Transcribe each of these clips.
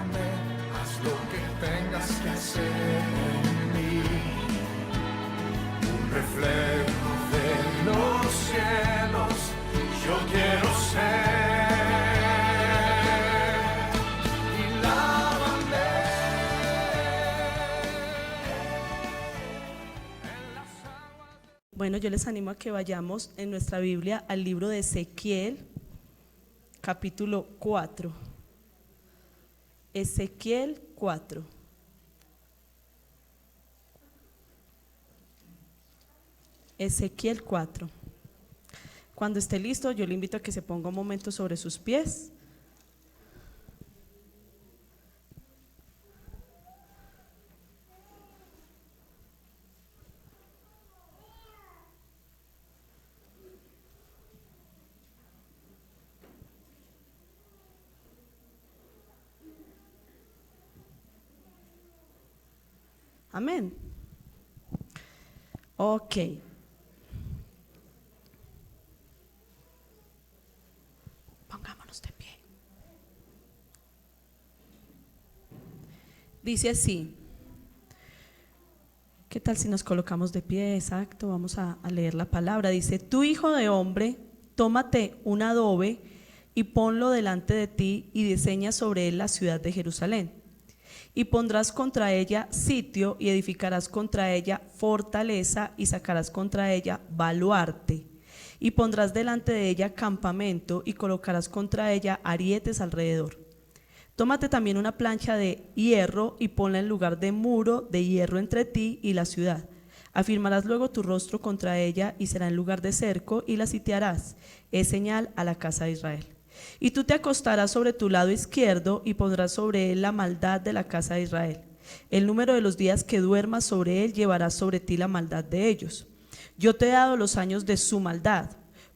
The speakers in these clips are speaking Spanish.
lávame, haz lo que tengas que hacer en mí. Un reflejo de los cielos, yo quiero ser. Y lávame en las aguas. Bueno, yo les animo a que vayamos en nuestra Biblia al libro de Ezequiel, capítulo 4. Ezequiel 4. Ezequiel 4. Cuando esté listo, yo le invito a que se ponga un momento sobre sus pies. Amén. Ok. Pongámonos de pie. Dice así. ¿Qué tal si nos colocamos de pie? Exacto, vamos a leer la palabra. Dice: tú, hijo de hombre, tómate un adobe y ponlo delante de ti y diseña sobre él la ciudad de Jerusalén. Y pondrás contra ella sitio y edificarás contra ella fortaleza y sacarás contra ella baluarte. Y pondrás delante de ella campamento y colocarás contra ella arietes alrededor. Tómate también una plancha de hierro y ponla en lugar de muro de hierro entre ti y la ciudad. Afirmarás luego tu rostro contra ella y será en lugar de cerco y la sitiarás. Es señal a la casa de Israel. Y tú te acostarás sobre tu lado izquierdo y pondrás sobre él la maldad de la casa de Israel. El número de los días que duermas sobre él llevarás sobre ti la maldad de ellos. Yo te he dado los años de su maldad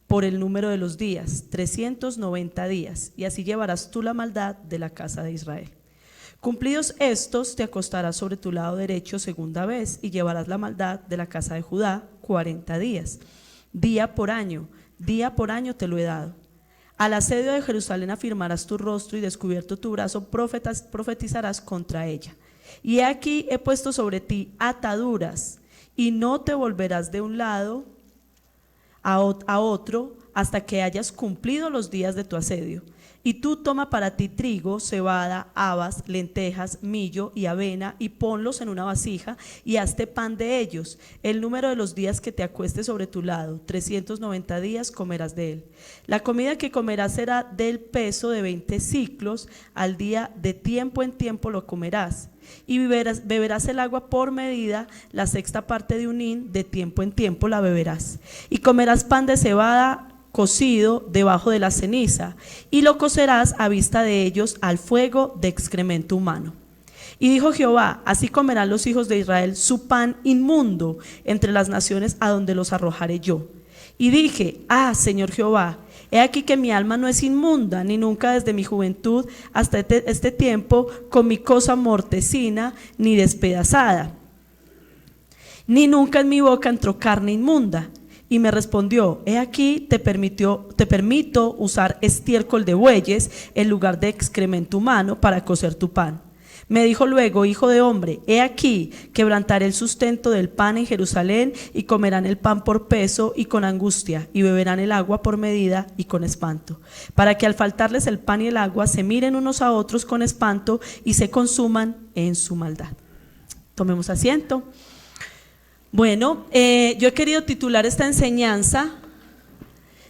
por el número de los días, 390 días, y así llevarás tú la maldad de la casa de Israel. Cumplidos estos, te acostarás sobre tu lado derecho segunda vez y llevarás la maldad de la casa de Judá 40 días. Día por año te lo he dado. Al asedio de Jerusalén afirmarás tu rostro y descubierto tu brazo profetizarás contra ella. Y he aquí he puesto sobre ti ataduras y no te volverás de un lado a otro hasta que hayas cumplido los días de tu asedio. Y tú toma para ti trigo, cebada, habas, lentejas, millo y avena y ponlos en una vasija y hazte pan de ellos. El número de los días que te acuestes sobre tu lado, 390 días comerás de él. La comida que comerás será del peso de 20 siclos, al día de tiempo en tiempo lo comerás. Y beberás el agua por medida, la sexta parte de un hin, de tiempo en tiempo la beberás. Y comerás pan de cebada cocido debajo de la ceniza, y lo cocerás a vista de ellos al fuego de excremento humano. Y dijo Jehová: así comerán los hijos de Israel su pan inmundo entre las naciones a donde los arrojaré yo. Y dije: Señor Jehová, he aquí que mi alma no es inmunda, ni nunca desde mi juventud hasta este tiempo comí cosa mortecina ni despedazada, ni nunca en mi boca entró carne inmunda. Y me respondió: he aquí te permito usar estiércol de bueyes en lugar de excremento humano para cocer tu pan. Me dijo luego: hijo de hombre, he aquí quebrantaré el sustento del pan en Jerusalén, y comerán el pan por peso y con angustia, y beberán el agua por medida y con espanto, para que al faltarles el pan y el agua se miren unos a otros con espanto y se consuman en su maldad. Tomemos asiento. Bueno, yo he querido titular esta enseñanza: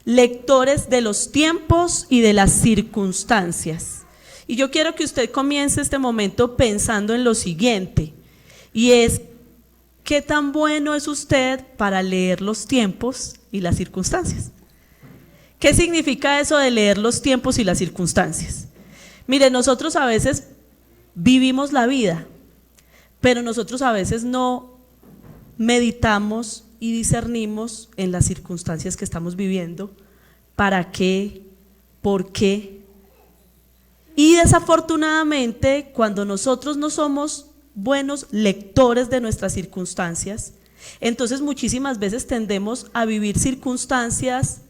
lectores de los tiempos y de las circunstancias. Y yo quiero que usted comience este momento pensando en lo siguiente, y es: ¿qué tan bueno es usted para leer los tiempos y las circunstancias? ¿Qué significa eso de leer los tiempos y las circunstancias? Mire, nosotros a veces vivimos la vida, pero nosotros a veces no meditamos y discernimos en las circunstancias que estamos viviendo. ¿Para qué? ¿Por qué? Y desafortunadamente, cuando nosotros no somos buenos lectores de nuestras circunstancias, entonces muchísimas veces tendemos a vivir circunstancias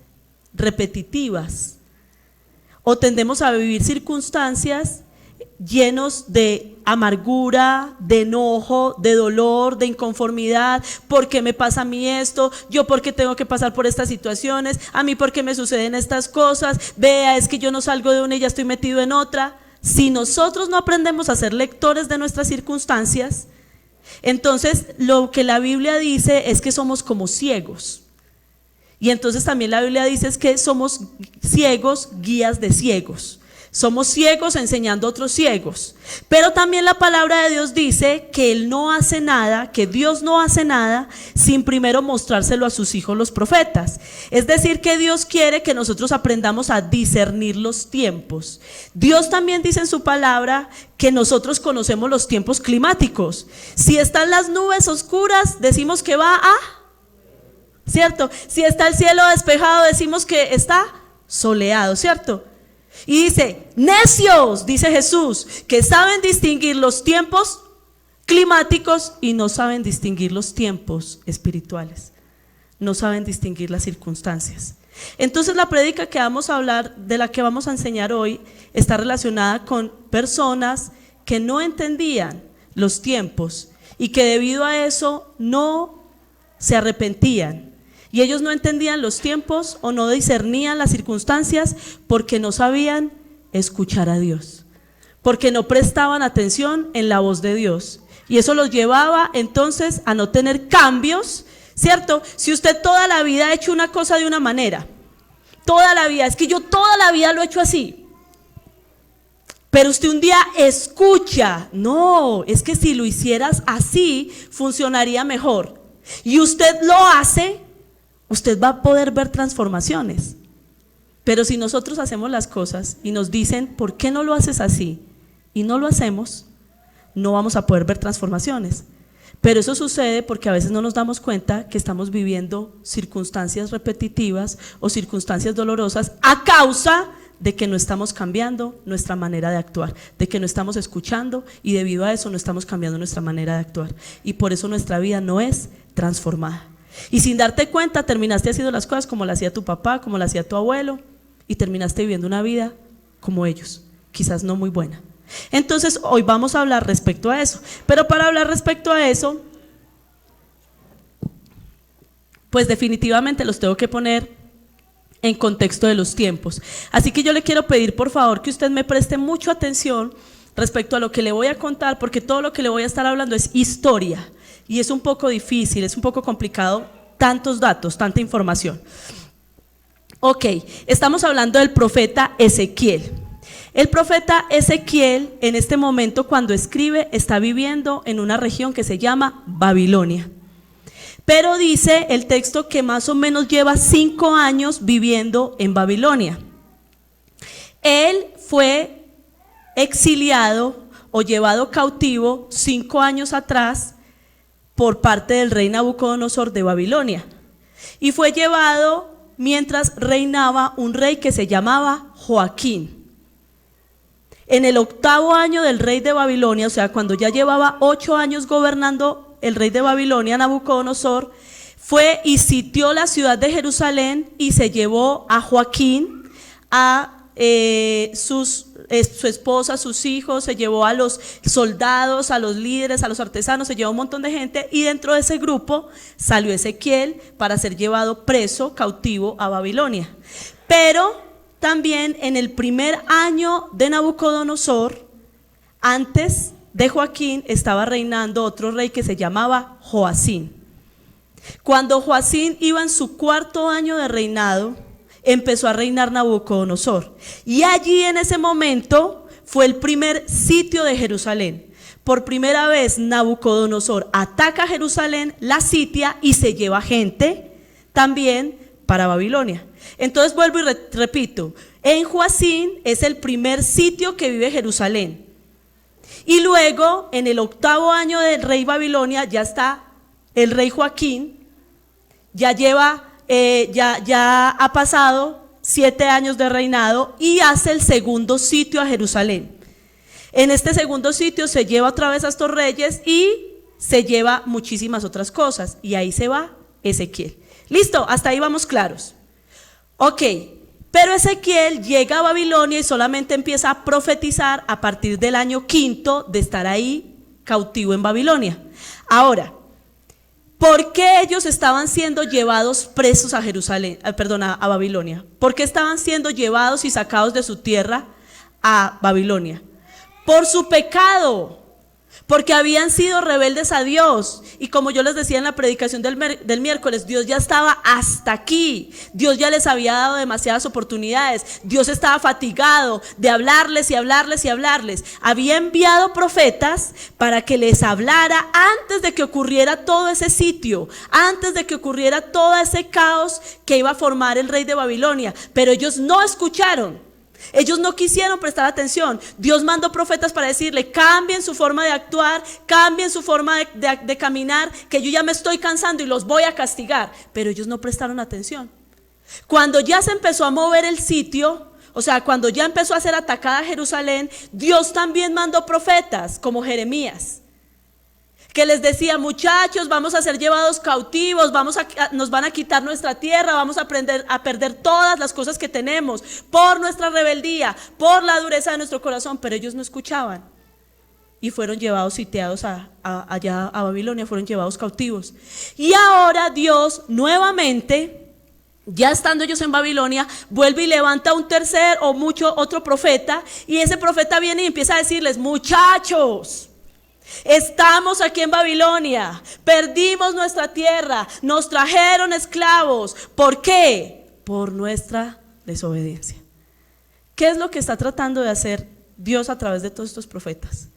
repetitivas, o tendemos a vivir circunstancias llenos de amargura, de enojo, de dolor, de inconformidad. ¿Por qué me pasa a mí esto? ¿Yo por qué tengo que pasar por estas situaciones? ¿A mí por qué me suceden estas cosas? Vea, es que yo no salgo de una y ya estoy metido en otra. Si nosotros no aprendemos a ser lectores de nuestras circunstancias, entonces lo que la Biblia dice es que somos como ciegos. Y entonces también la Biblia dice es que somos ciegos, guías de ciegos. Somos ciegos enseñando a otros ciegos. Pero también la palabra de Dios dice que Él no hace nada, que Dios no hace nada sin primero mostrárselo a sus hijos los profetas. Es decir, que Dios quiere que nosotros aprendamos a discernir los tiempos. Dios también dice en su palabra que nosotros conocemos los tiempos climáticos. Si están las nubes oscuras, decimos que va a, ¿cierto? Si está el cielo despejado, decimos que está soleado, ¿cierto? Y dice, necios, dice Jesús, que saben distinguir los tiempos climáticos y no saben distinguir los tiempos espirituales. No saben distinguir las circunstancias. Entonces la prédica que vamos a hablar, de la que vamos a enseñar hoy, está relacionada con personas que no entendían los tiempos y que debido a eso no se arrepentían. Y ellos no entendían los tiempos o no discernían las circunstancias porque no sabían escuchar a Dios, porque no prestaban atención en la voz de Dios. Y eso los llevaba entonces a no tener cambios, ¿cierto? Si usted toda la vida ha hecho una cosa de una manera, toda la vida, es que yo toda la vida lo he hecho así, pero usted un día escucha, no, es que si lo hicieras así funcionaría mejor, y usted lo hace, usted va a poder ver transformaciones. Pero si nosotros hacemos las cosas y nos dicen, ¿por qué no lo haces así? Y no lo hacemos, no vamos a poder ver transformaciones. Pero eso sucede porque a veces no nos damos cuenta que estamos viviendo circunstancias repetitivas o circunstancias dolorosas a causa de que no estamos cambiando nuestra manera de actuar, de que no estamos escuchando y debido a eso no estamos cambiando nuestra manera de actuar. Y por eso nuestra vida no es transformada. Y sin darte cuenta terminaste haciendo las cosas como las hacía tu papá, como las hacía tu abuelo, y terminaste viviendo una vida como ellos, quizás no muy buena. Entonces hoy vamos a hablar respecto a eso, pero para hablar respecto a eso, pues definitivamente los tengo que poner en contexto de los tiempos. Así que yo le quiero pedir por favor que usted me preste mucha atención respecto a lo que le voy a contar, porque todo lo que le voy a estar hablando es historia. Y es un poco difícil, es un poco complicado, tantos datos, tanta información. Ok, estamos hablando del profeta Ezequiel. El profeta Ezequiel en este momento cuando escribe está viviendo en una región que se llama Babilonia. Pero dice el texto que más o menos lleva 5 años viviendo en Babilonia. Él fue exiliado o llevado cautivo 5 años atrás por parte del rey Nabucodonosor de Babilonia, y fue llevado mientras reinaba un rey que se llamaba Joaquín. En el 8º año del rey de Babilonia, o sea cuando ya llevaba 8 años gobernando el rey de Babilonia, Nabucodonosor, fue y sitió la ciudad de Jerusalén y se llevó a Joaquín, a su esposa, sus hijos, se llevó a los soldados, a los líderes, a los artesanos, se llevó un montón de gente, y dentro de ese grupo salió Ezequiel para ser llevado preso, cautivo a Babilonia. Pero también en el primer año de Nabucodonosor, antes de Joaquín, estaba reinando otro rey que se llamaba Joacín. Cuando Joacín iba en su 4º año de reinado, empezó a reinar Nabucodonosor, y allí en ese momento fue el primer sitio de Jerusalén. Por primera vez Nabucodonosor ataca Jerusalén, la sitia y se lleva gente también para Babilonia. Entonces vuelvo y repito, en Joacín es el primer sitio que vive Jerusalén, y luego en el 8º año del rey Babilonia ya está el rey Joaquín, ya lleva ya ha pasado 7 años de reinado y hace el segundo sitio a Jerusalén. En este segundo sitio se lleva otra vez a estos reyes y se lleva muchísimas otras cosas, y ahí se va Ezequiel. Listo, hasta ahí vamos claros. Ok, Pero Ezequiel llega a Babilonia y solamente empieza a profetizar a partir del año 5 de estar ahí cautivo en Babilonia. Ahora, ¿por qué ellos estaban siendo llevados presos a a Babilonia? ¿Por qué estaban siendo llevados y sacados de su tierra a Babilonia? Por su pecado, porque habían sido rebeldes a Dios. Y como yo les decía en la predicación del miércoles, Dios ya estaba hasta aquí. Dios ya les había dado demasiadas oportunidades. Dios estaba fatigado de hablarles y hablarles y hablarles. Había enviado profetas para que les hablara antes de que ocurriera todo ese sitio, antes de que ocurriera todo ese caos que iba a formar el rey de Babilonia. Pero ellos no escucharon. Ellos no quisieron prestar atención. Dios mandó profetas para decirle: cambien su forma de actuar, cambien su forma de caminar, que yo ya me estoy cansando y los voy a castigar. Pero ellos no prestaron atención. Cuando ya se empezó a mover el sitio, o sea, cuando ya empezó a ser atacada Jerusalén, Dios también mandó profetas como Jeremías, que les decía: muchachos, vamos a ser llevados cautivos, nos van a quitar nuestra tierra, vamos a perder todas las cosas que tenemos por nuestra rebeldía, por la dureza de nuestro corazón. Pero ellos no escuchaban y fueron llevados sitiados allá a Babilonia, fueron llevados cautivos. Y ahora Dios nuevamente, ya estando ellos en Babilonia, vuelve y levanta un tercer o otro profeta, y ese profeta viene y empieza a decirles: muchachos, estamos aquí en Babilonia, perdimos nuestra tierra, nos trajeron esclavos. ¿Por qué? Por nuestra desobediencia. ¿Qué es lo que está tratando de hacer Dios a través de todos estos profetas?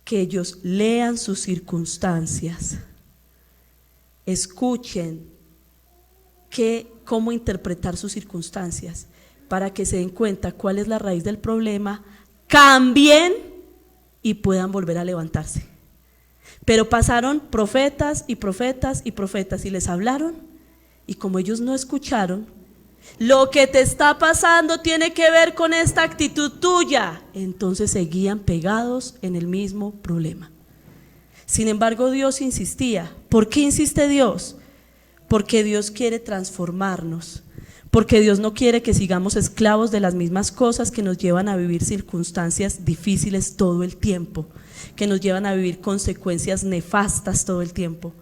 Que ellos lean sus circunstancias, escuchen cómo interpretar sus circunstancias, para que se den cuenta cuál es la raíz del problema, cambien y puedan volver a levantarse. Pero pasaron profetas y profetas y profetas y les hablaron, y como ellos no escucharon, lo que te está pasando tiene que ver con esta actitud tuya. Entonces seguían pegados en el mismo problema. Sin embargo, Dios insistía. ¿Por qué insiste Dios? Porque Dios quiere transformarnos. Porque Dios no quiere que sigamos esclavos de las mismas cosas que nos llevan a vivir circunstancias difíciles todo el tiempo, que nos llevan a vivir consecuencias nefastas todo el tiempo.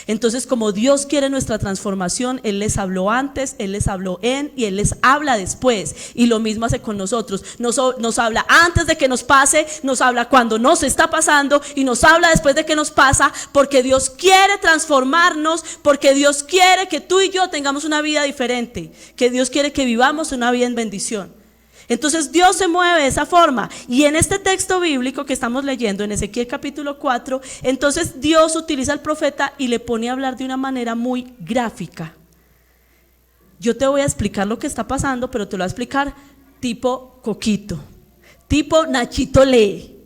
Entonces, como Dios quiere nuestra transformación, Él les habló antes, Él les habló y Él les habla después. Y lo mismo hace con nosotros. Nos habla antes de que nos pase, nos habla cuando nos está pasando y nos habla después de que nos pasa, porque Dios quiere transformarnos, porque Dios quiere que tú y yo tengamos una vida diferente, que Dios quiere que vivamos una vida en bendición. Entonces Dios se mueve de esa forma. Y en este texto bíblico que estamos leyendo, en Ezequiel capítulo 4, entonces Dios utiliza al profeta y le pone a hablar de una manera muy gráfica. Yo te voy a explicar lo que está pasando, pero te lo voy a explicar tipo Coquito, tipo Nachito lee,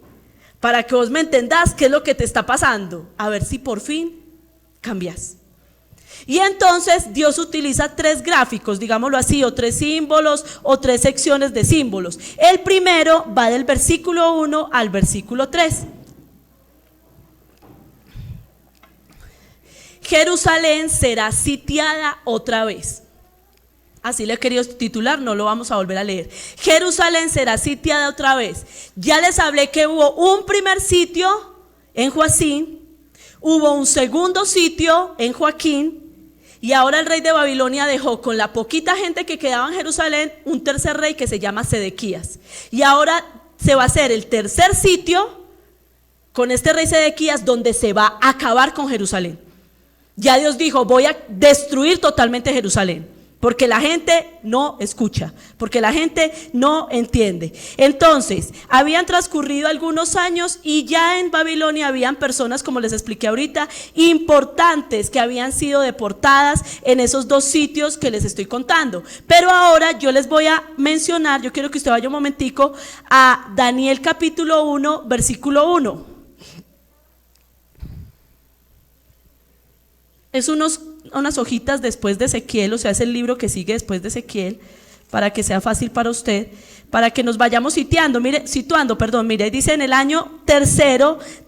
para que vos me entendás qué es lo que te está pasando, a ver si por fin cambias. Y entonces Dios utiliza 3 gráficos, digámoslo así, o 3 símbolos, o 3 secciones de símbolos. El primero va del versículo 1 al versículo 3. Jerusalén será sitiada otra vez. Así le he querido titular, no lo vamos a volver a leer. Jerusalén será sitiada otra vez. Ya les hablé que hubo un primer sitio en Joacín, hubo un segundo sitio en Joaquín, y ahora el rey de Babilonia dejó con la poquita gente que quedaba en Jerusalén un tercer rey que se llama Sedequías. Y ahora se va a hacer el tercer sitio con este rey Sedequías, donde se va a acabar con Jerusalén. Ya Dios dijo: voy a destruir totalmente Jerusalén, porque la gente no escucha, porque la gente no entiende. Entonces, habían transcurrido algunos años y ya en Babilonia habían personas, como les expliqué ahorita, importantes que habían sido deportadas en esos 2 sitios que les estoy contando. Pero ahora yo les voy a mencionar, yo quiero que usted vaya un momentico a Daniel capítulo 1, versículo 1. Es unas hojitas después de Ezequiel, o sea, es el libro que sigue después de Ezequiel, para que sea fácil para usted, para que nos vayamos situando. Mire, dice: en el año 3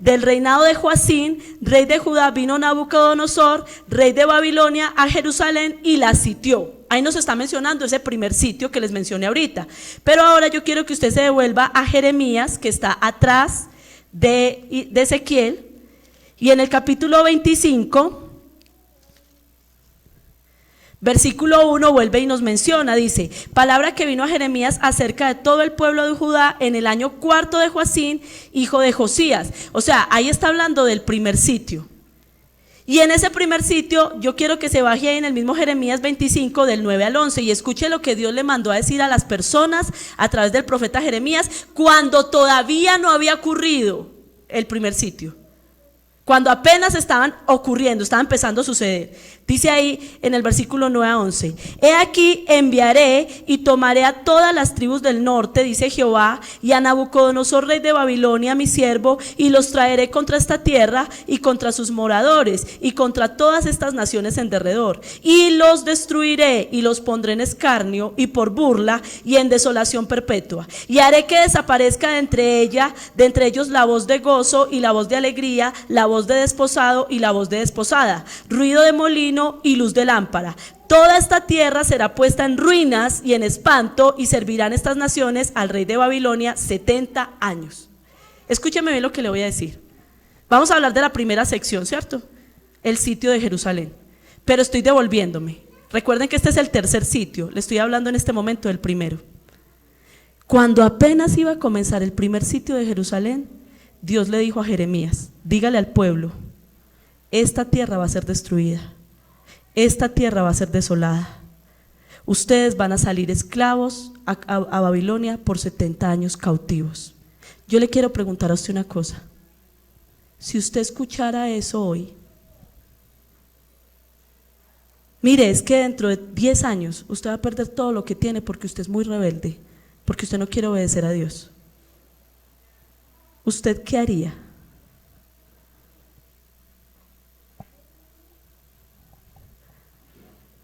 del reinado de Joacín, rey de Judá, vino Nabucodonosor, rey de Babilonia, a Jerusalén y la sitió. Ahí nos está mencionando ese primer sitio que les mencioné ahorita. Pero ahora yo quiero que usted se devuelva a Jeremías, que está atrás de Ezequiel, y en el capítulo 25, versículo 1 vuelve y nos menciona, dice: palabra que vino a Jeremías acerca de todo el pueblo de Judá en el año 4 de Joacín, hijo de Josías. O sea, ahí está hablando del primer sitio. Y en ese primer sitio yo quiero que se baje ahí en el mismo Jeremías 25 del 9 al 11 y escuche lo que Dios le mandó a decir a las personas a través del profeta Jeremías cuando todavía no había ocurrido el primer sitio, cuando apenas estaban ocurriendo, estaba empezando a suceder. Dice ahí en el versículo 9 a 11: he aquí enviaré y tomaré a todas las tribus del norte, dice Jehová, y a Nabucodonosor rey de Babilonia, mi siervo, y los traeré contra esta tierra y contra sus moradores y contra todas estas naciones en derredor, y los destruiré y los pondré en escarnio y por burla y en desolación perpetua, y haré que desaparezca de entre ellos la voz de gozo y la voz de alegría, la voz de desposado y la voz de desposada, ruido de molino y luz de lámpara. Toda esta tierra será puesta en ruinas y en espanto, y servirán estas naciones al rey de Babilonia 70 años. Escúcheme bien lo que le voy a decir. Vamos a hablar de la primera sección, ¿cierto? El sitio de Jerusalén. Pero estoy devolviéndome. Recuerden que este es el tercer sitio. Le estoy hablando en este momento del primero. Cuando apenas iba a comenzar el primer sitio de Jerusalén, Dios le dijo a Jeremías: dígale al pueblo, esta tierra va a ser destruida, esta tierra va a ser desolada, ustedes van a salir esclavos a Babilonia por 70 años cautivos. Yo le quiero preguntar a usted una cosa: si usted escuchara eso hoy, mire, es que dentro de 10 años usted va a perder todo lo que tiene porque usted es muy rebelde, porque usted no quiere obedecer a Dios. ¿Usted qué haría?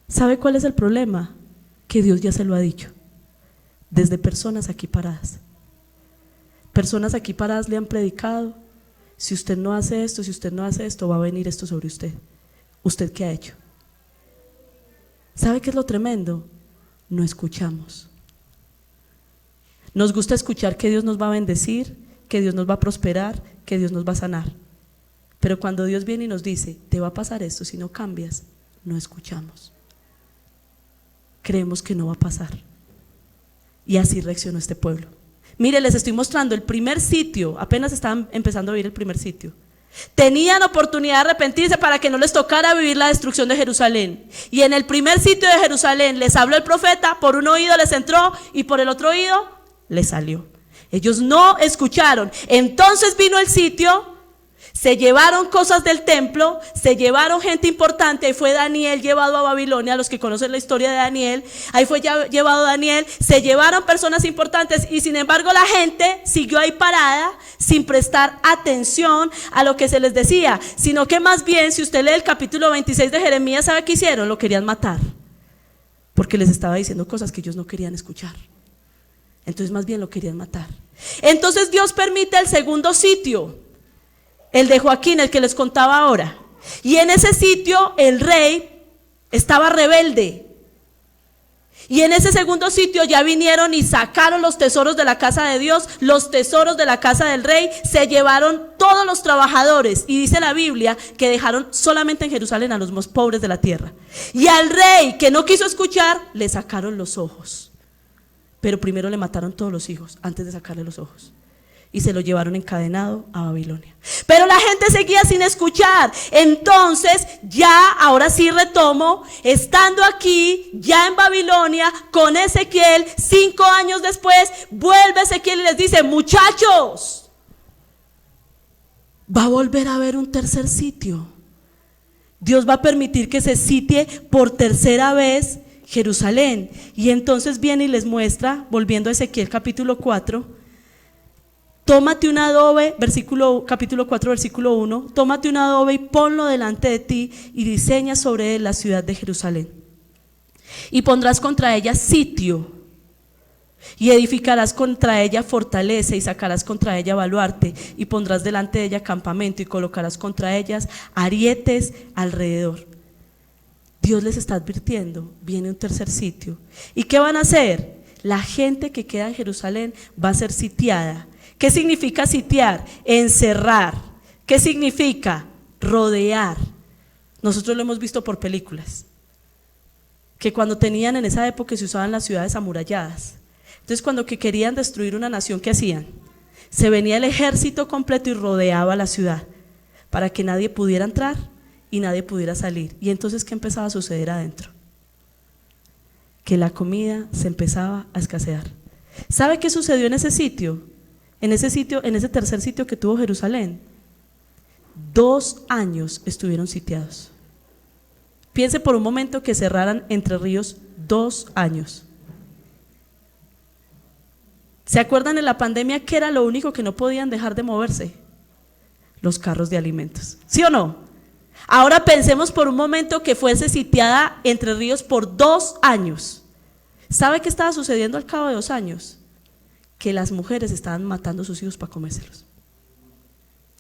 ¿Sabe cuál es el problema? Que Dios ya se lo ha dicho, desde personas aquí paradas. Personas aquí paradas le han predicado: si usted no hace esto, si usted no hace esto, va a venir esto sobre usted. ¿Usted qué ha hecho? ¿Sabe qué es lo tremendo? No escuchamos. Nos gusta escuchar que Dios nos va a bendecir, que Dios nos va a prosperar, que Dios nos va a sanar. Pero cuando Dios viene y nos dice: te va a pasar esto si no cambias, no escuchamos. Creemos que no va a pasar. Y así reaccionó este pueblo. Mire, les estoy mostrando el primer sitio. Apenas estaban empezando a vivir el primer sitio. Tenían oportunidad de arrepentirse para que no les tocara vivir la destrucción de Jerusalén. Y en el primer sitio de Jerusalén les habló el profeta, por un oído les entró y por el otro oído les salió. Ellos no escucharon. Entonces vino el sitio, se llevaron cosas del templo, se llevaron gente importante. Ahí fue Daniel llevado a Babilonia. Los que conocen la historia de Daniel, ahí fue llevado Daniel. Se llevaron personas importantes y sin embargo la gente siguió ahí parada sin prestar atención a lo que se les decía, sino que más bien, si usted lee el capítulo 26 de Jeremías, ¿sabe qué hicieron? Lo querían matar, porque les estaba diciendo cosas que ellos no querían escuchar. Entonces más bien lo querían matar. Entonces Dios permite el segundo sitio, el de Joaquín, el que les contaba ahora. Y en ese sitio el rey estaba rebelde. Y en ese segundo sitio ya vinieron y sacaron los tesoros de la casa de Dios, los tesoros de la casa del rey. Se llevaron todos los trabajadores. Y dice la Biblia que dejaron solamente en Jerusalén a los más pobres de la tierra. Y al rey que no quiso escuchar, le sacaron los ojos. Pero primero le mataron todos los hijos antes de sacarle los ojos. Y se lo llevaron encadenado a Babilonia. Pero la gente seguía sin escuchar. Entonces ya, ahora sí retomo, estando aquí, ya en Babilonia, con Ezequiel, 5 años después, vuelve Ezequiel y les dice: muchachos, va a volver a haber un tercer sitio. Dios va a permitir que se sitie por tercera vez Jerusalén. Y entonces viene y les muestra, volviendo a Ezequiel capítulo 4, tómate un adobe, capítulo 4, versículo 1, tómate un adobe y ponlo delante de ti y diseña sobre él la ciudad de Jerusalén. Y pondrás contra ella sitio y edificarás contra ella fortaleza y sacarás contra ella baluarte y pondrás delante de ella campamento y colocarás contra ellas arietes alrededor. Dios les está advirtiendo, viene un tercer sitio. ¿Y qué van a hacer? La gente que queda en Jerusalén va a ser sitiada. ¿Qué significa sitiar? Encerrar. ¿Qué significa? Rodear. Nosotros lo hemos visto por películas, que cuando tenían en esa época se usaban las ciudades amuralladas. Entonces cuando que querían destruir una nación, ¿qué hacían? Se venía el ejército completo y rodeaba la ciudad para que nadie pudiera entrar y nadie pudiera salir. Y entonces, ¿qué empezaba a suceder adentro? Que la comida se empezaba a escasear. ¿Sabe qué sucedió en ese sitio? En ese tercer sitio que tuvo Jerusalén. 2 años estuvieron sitiados. Piense por un momento que cerraran Entre Ríos 2 años. ¿Se acuerdan en la pandemia qué era lo único que no podían dejar de moverse? Los carros de alimentos, ¿sí o no? Ahora pensemos por un momento que fuese sitiada Entre Ríos por 2 años. ¿Sabe qué estaba sucediendo al cabo de 2 años? Que las mujeres estaban matando a sus hijos para comérselos.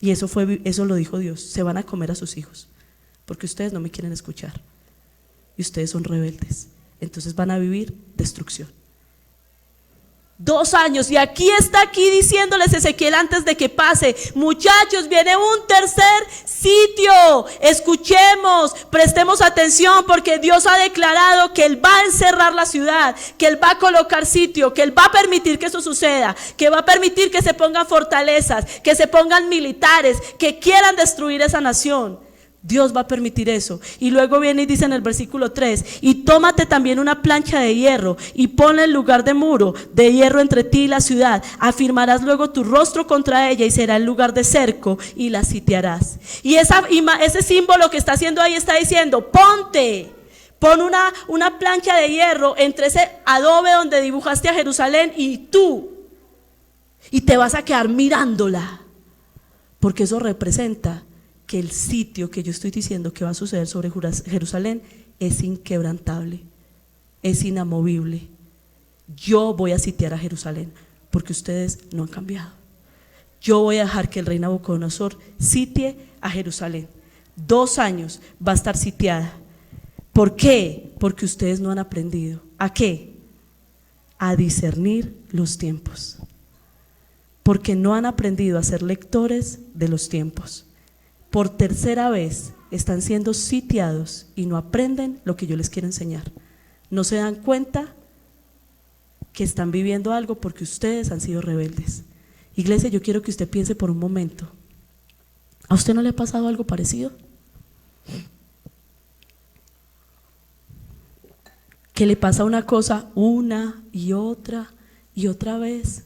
Y eso lo dijo Dios: se van a comer a sus hijos, porque ustedes no me quieren escuchar y ustedes son rebeldes, entonces van a vivir destrucción. 2 años, y aquí diciéndoles Ezequiel antes de que pase: muchachos, viene un tercer sitio, escuchemos, prestemos atención, porque Dios ha declarado que Él va a encerrar la ciudad, que Él va a colocar sitio, que Él va a permitir que eso suceda, que va a permitir que se pongan fortalezas, que se pongan militares, que quieran destruir esa nación. Dios va a permitir eso. Y luego viene y dice en el versículo 3: y tómate también una plancha de hierro y ponla en lugar de muro de hierro entre ti y la ciudad. Afirmarás luego tu rostro contra ella y será el lugar de cerco y la sitiarás. Y ese símbolo que está haciendo ahí está diciendo: pon una plancha de hierro entre ese adobe donde dibujaste a Jerusalén y tú, y te vas a quedar mirándola, porque eso representa que el sitio que yo estoy diciendo que va a suceder sobre Jerusalén es inquebrantable, es inamovible. Yo voy a sitiar a Jerusalén porque ustedes no han cambiado. Yo voy a dejar que el rey Nabucodonosor sitie a Jerusalén. 2 años va a estar sitiada. ¿Por qué? Porque ustedes no han aprendido. ¿A qué? A discernir los tiempos. Porque no han aprendido a ser lectores de los tiempos. Por tercera vez están siendo sitiados y no aprenden lo que yo les quiero enseñar. No se dan cuenta que están viviendo algo porque ustedes han sido rebeldes. Iglesia, yo quiero que usted piense por un momento: ¿a usted no le ha pasado algo parecido? Que le pasa una cosa una y otra vez.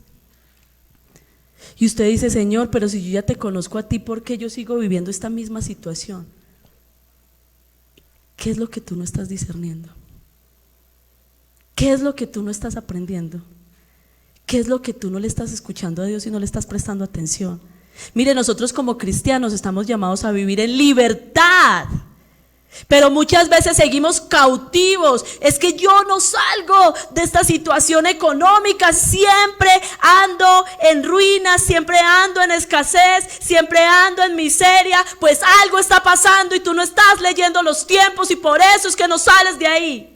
Y usted dice: Señor, pero si yo ya te conozco a ti, ¿por qué yo sigo viviendo esta misma situación? ¿Qué es lo que tú no estás discerniendo? ¿Qué es lo que tú no estás aprendiendo? ¿Qué es lo que tú no le estás escuchando a Dios y no le estás prestando atención? Mire, nosotros como cristianos estamos llamados a vivir en libertad, pero muchas veces seguimos cautivos. Es que yo no salgo de esta situación económica, siempre ando en ruinas, siempre ando en escasez, siempre ando en miseria. Pues algo está pasando y tú no estás leyendo los tiempos, y por eso es que no sales de ahí.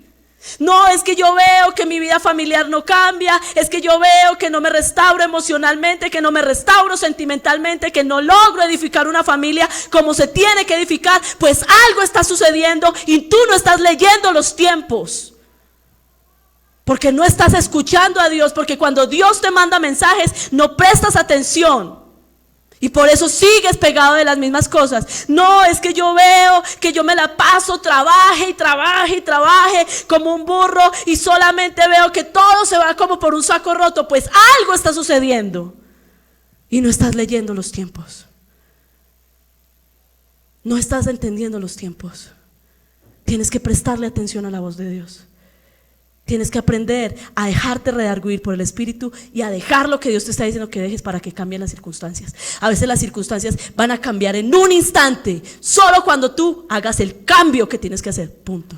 No, es que yo veo que mi vida familiar no cambia, es que yo veo que no me restauro emocionalmente, que no me restauro sentimentalmente, que no logro edificar una familia como se tiene que edificar. Pues algo está sucediendo y tú no estás leyendo los tiempos, porque no estás escuchando a Dios, porque cuando Dios te manda mensajes no prestas atención. Y por eso sigues pegado de las mismas cosas. No, es que yo veo que yo me la paso, trabaje como un burro, y solamente veo que todo se va como por un saco roto. Pues algo está sucediendo y no estás leyendo los tiempos. No estás entendiendo los tiempos. Tienes que prestarle atención a la voz de Dios. Tienes que aprender a dejarte redarguir por el Espíritu y a dejar lo que Dios te está diciendo que dejes para que cambien las circunstancias. A veces las circunstancias van a cambiar en un instante, solo cuando tú hagas el cambio que tienes que hacer, punto.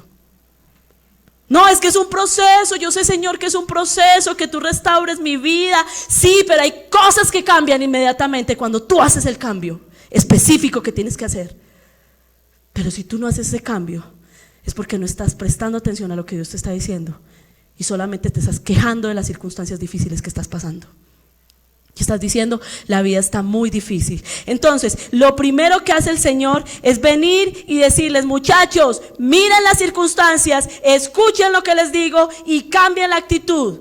No, es que es un proceso. Yo sé, Señor, que es un proceso, que tú restaures mi vida. Sí, pero hay cosas que cambian inmediatamente cuando tú haces el cambio específico que tienes que hacer. Pero si tú no haces ese cambio, es porque no estás prestando atención a lo que Dios te está diciendo y solamente te estás quejando de las circunstancias difíciles que estás pasando. Y estás diciendo, la vida está muy difícil. Entonces, lo primero que hace el Señor es venir y decirles, muchachos, miren las circunstancias, escuchen lo que les digo y cambien la actitud.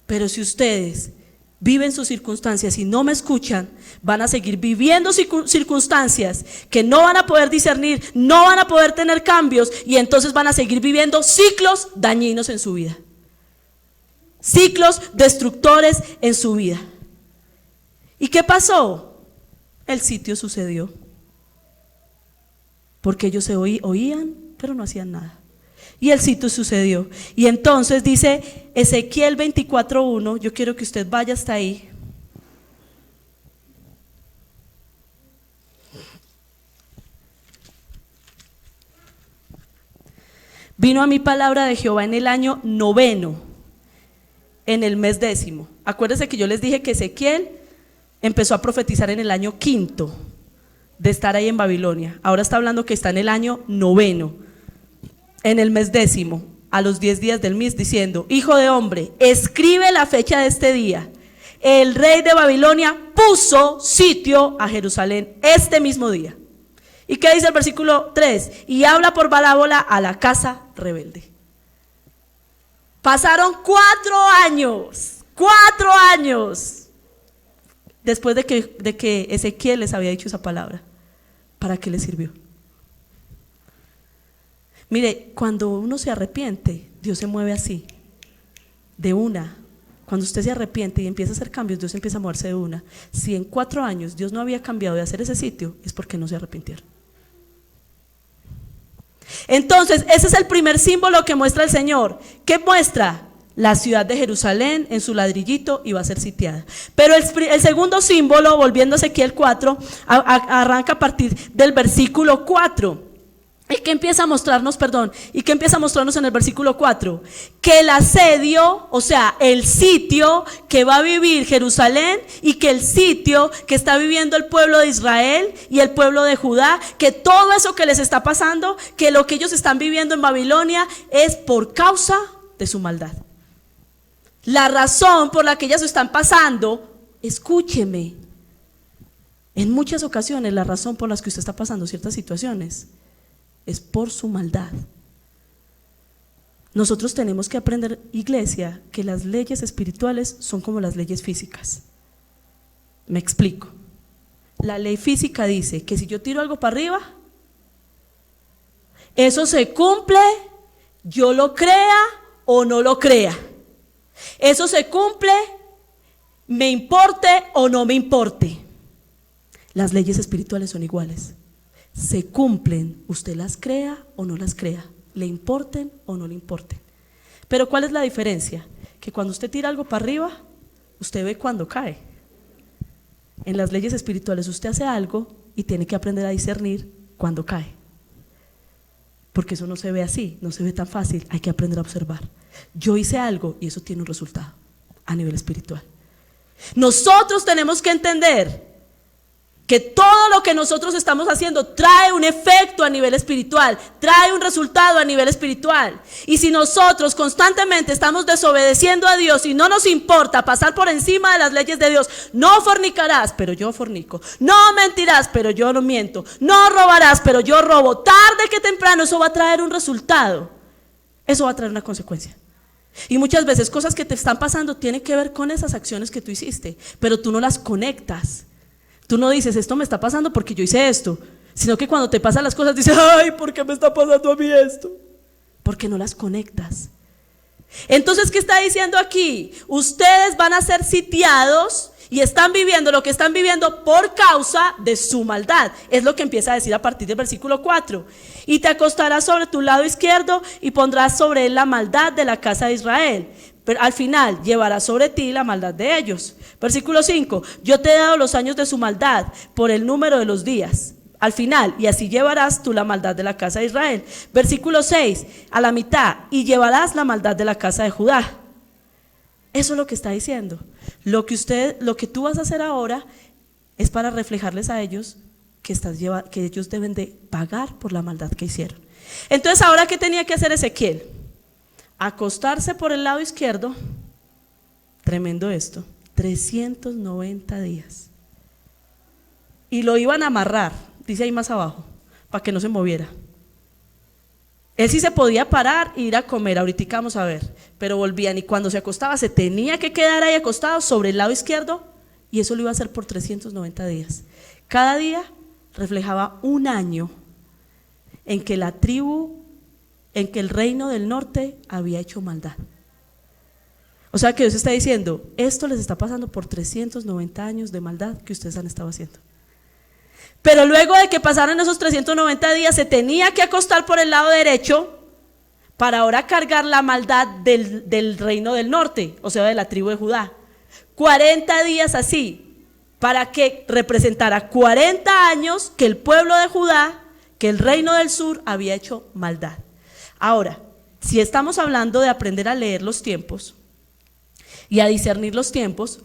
Pero si ustedes viven sus circunstancias y no me escuchan, van a seguir viviendo circunstancias que no van a poder discernir, no van a poder tener cambios y entonces van a seguir viviendo ciclos dañinos en su vida. Ciclos destructores en su vida. ¿Y qué pasó? El sitio sucedió. Porque ellos se oían, pero no hacían nada. Y el sitio sucedió. Y entonces dice Ezequiel 24:1, yo quiero que usted vaya hasta ahí. Vino a mí palabra de Jehová en el año 9, en el mes 10. Acuérdense que yo les dije que Ezequiel empezó a profetizar en el año 5 de estar ahí en Babilonia. Ahora está hablando que está en el año 9, en el mes 10, a los 10 días del mes, diciendo: hijo de hombre, escribe la fecha de este día. El rey de Babilonia puso sitio a Jerusalén este mismo día. ¿Y qué dice el versículo 3? Y habla por parábola a la casa rebelde. Pasaron 4 años después de que Ezequiel les había dicho esa palabra. ¿Para qué les sirvió? Mire, cuando uno se arrepiente, Dios se mueve así, de una. Cuando usted se arrepiente y empieza a hacer cambios, Dios empieza a moverse de una. Si en 4 años Dios no había cambiado de hacer ese sitio, es porque no se arrepintieron. Entonces, ese es el primer símbolo que muestra el Señor. ¿Qué muestra? La ciudad de Jerusalén en su ladrillito iba a ser sitiada. Pero el segundo símbolo, volviendo a Ezequiel 4, arranca a partir del versículo 4. ¿Y qué empieza a mostrarnos, en el versículo 4? Que el asedio, o sea, el sitio que va a vivir Jerusalén y que el sitio que está viviendo el pueblo de Israel y el pueblo de Judá, que todo eso que les está pasando, que lo que ellos están viviendo en Babilonia es por causa de su maldad. La razón por la que ellas están pasando, escúcheme, en muchas ocasiones la razón por la que usted está pasando ciertas situaciones es por su maldad. Nosotros tenemos que aprender, iglesia, que las leyes espirituales son como las leyes físicas. Me explico. La ley física dice que si yo tiro algo para arriba, eso se cumple, yo lo crea o no lo crea. Eso se cumple, me importe o no me importe. Las leyes espirituales son iguales. Se cumplen, usted las crea o no las crea, le importen o no le importen. Pero ¿cuál es la diferencia? Que cuando usted tira algo para arriba, usted ve cuando cae. En las leyes espirituales usted hace algo y tiene que aprender a discernir cuando cae. Porque eso no se ve así, no se ve tan fácil, hay que aprender a observar. Yo hice algo y eso tiene un resultado a nivel espiritual. Nosotros tenemos que entender que todo lo que nosotros estamos haciendo trae un efecto a nivel espiritual, trae un resultado a nivel espiritual. Y si nosotros constantemente estamos desobedeciendo a Dios y no nos importa pasar por encima de las leyes de Dios, no fornicarás, pero yo fornico, no mentirás, pero yo no miento, no robarás, pero yo robo, tarde que temprano eso va a traer un resultado, eso va a traer una consecuencia. Y muchas veces cosas que te están pasando tienen que ver con esas acciones que tú hiciste, pero tú no las conectas. Tú no dices, esto me está pasando porque yo hice esto, sino que cuando te pasan las cosas dices, ay, ¿por qué me está pasando a mí esto? Porque no las conectas. Entonces, ¿qué está diciendo aquí? Ustedes van a ser sitiados y están viviendo lo que están viviendo por causa de su maldad. Es lo que empieza a decir a partir del versículo 4. Y te acostarás sobre tu lado izquierdo y pondrás sobre él la maldad de la casa de Israel. Pero al final llevarás sobre ti la maldad de ellos. Versículo 5. Yo te he dado los años de su maldad por el número de los días. Al final, y así llevarás tú la maldad de la casa de Israel. Versículo 6. A la mitad, y llevarás la maldad de la casa de Judá. Eso es lo que está diciendo. Lo que tú vas a hacer ahora es para reflejarles a ellos que ellos deben de pagar por la maldad que hicieron. Entonces, ¿ahora qué tenía que hacer Ezequiel? Acostarse por el lado izquierdo, tremendo esto, 390 días. Y lo iban a amarrar, dice ahí más abajo, para que no se moviera. Él sí se podía parar e ir a comer, ahorita vamos a ver, pero volvían, y cuando se acostaba se tenía que quedar ahí acostado sobre el lado izquierdo, y eso lo iba a hacer por 390 días. Cada día reflejaba un año en que la tribu, en que el reino del norte había hecho maldad. O sea que Dios está diciendo, esto les está pasando por 390 años de maldad que ustedes han estado haciendo. Pero luego de que pasaron esos 390 días, se tenía que acostar por el lado derecho para ahora cargar la maldad del reino del norte, o sea, de la tribu de Judá. 40 días así, para que representara 40 años que el pueblo de Judá, que el reino del sur había hecho maldad. Ahora, si estamos hablando de aprender a leer los tiempos y a discernir los tiempos,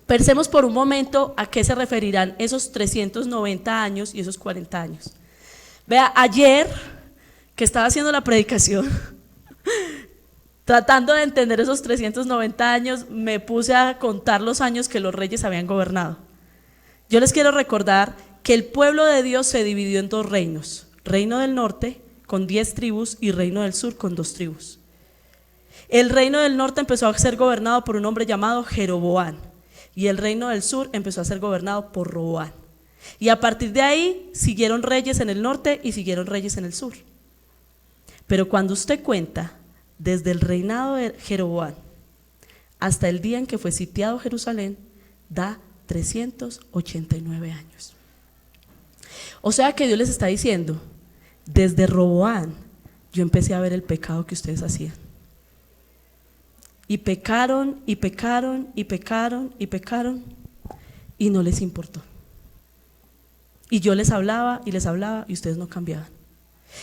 pensemos por un momento a qué se referirán esos 390 años y esos 40 años. Vea, ayer que estaba haciendo la predicación, tratando de entender esos 390 años, me puse a contar los años que los reyes habían gobernado. Yo les quiero recordar que el pueblo de Dios se dividió en dos reinos: reino del norte con 10 tribus y reino del sur con 2 tribus. El reino del norte empezó a ser gobernado por un hombre llamado Jeroboam, y el reino del sur empezó a ser gobernado por Roboam. Y a partir de ahí siguieron reyes en el norte y siguieron reyes en el sur. Pero cuando usted cuenta desde el reinado de Jeroboam hasta el día en que fue sitiado Jerusalén, da 389 años. O sea que Dios les está diciendo, desde Roboam yo empecé a ver el pecado que ustedes hacían. Y pecaron, y pecaron, y pecaron, y pecaron, y no les importó. Y yo les hablaba, y ustedes no cambiaban.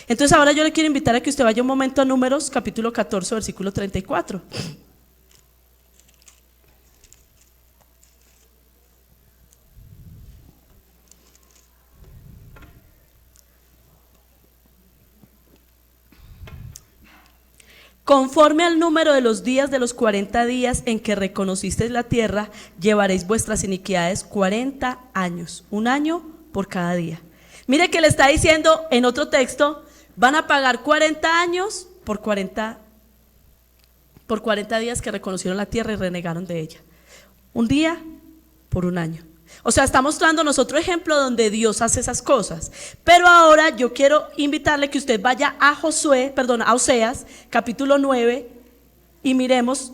Entonces ahora yo le quiero invitar a que usted vaya un momento a Números, capítulo 14, versículo 34. Conforme al número de los días de los 40 días en que reconocisteis la tierra, llevaréis vuestras iniquidades 40 años, un año por cada día. Mire que le está diciendo en otro texto, van a pagar 40 años por 40 días que reconocieron la tierra y renegaron de ella. Un día por un año. O sea, está mostrándonos otro ejemplo donde Dios hace esas cosas. Pero ahora yo quiero invitarle que usted vaya a Oseas, capítulo 9, y miremos